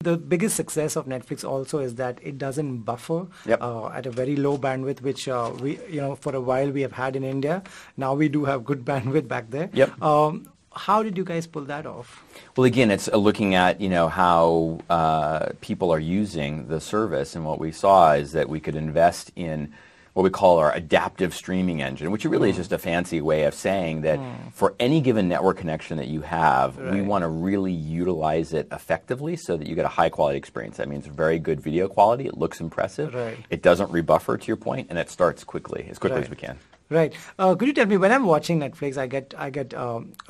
The biggest success of Netflix also is that it doesn't buffer Yep. at a very low bandwidth, which for a while we have had in India. Now we do have good bandwidth back there. Yep. How did you guys pull that off? Well, again, it's looking at how people are using the service, and what we saw is that we could invest in what we call our adaptive streaming engine, which really is just a fancy way of saying that for any given network connection that you have, we want to really utilize it effectively so that you get a high quality experience. That means very good video quality, it looks impressive, it doesn't rebuffer to your point, and it starts as quickly as we can. Right. Could you tell me, when I'm watching Netflix, I get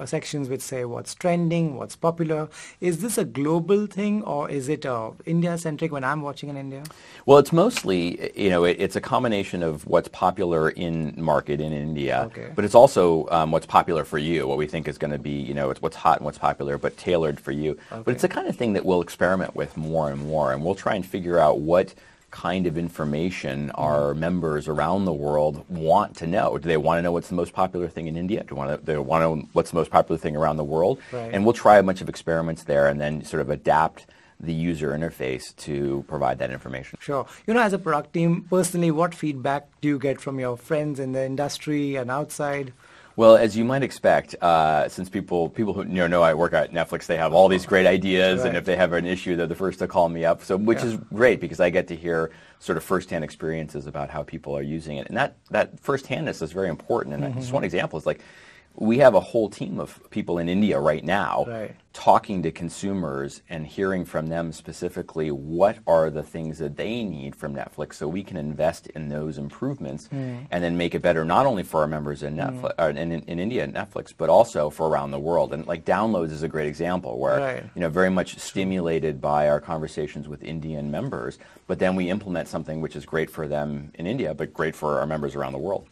sections which say what's trending, what's popular. Is this a global thing, or is it India-centric when I'm watching in India? Well, it's mostly, it's a combination of what's popular in market in India, but it's also what's popular for you, what we think is going to be, it's what's hot and what's popular, but tailored for you. But it's the kind of thing that we'll experiment with more and more, and we'll try and figure out what kind of information our members around the world want to know. Do they want to know what's the most popular thing in India? Do they want to know what's the most popular thing around the world? And we'll try a bunch of experiments there and then sort of adapt the user interface to provide that information. Sure. As a product team, personally, what feedback do you get from your friends in the industry and outside? Well, as you might expect, since people who know I work at Netflix, they have all these great ideas, and if they have an issue, they're the first to call me up. So, which is great because I get to hear sort of firsthand experiences about how people are using it, and that firsthandness is very important. And just one example is we have a whole team of people in India right now talking to consumers and hearing from them specifically what are the things that they need from Netflix so we can invest in those improvements and then make it better not only for our members in Netflix, in India at Netflix, but also for around the world. And downloads is a great example where very much stimulated by our conversations with Indian members, but then we implement something which is great for them in India but great for our members around the world.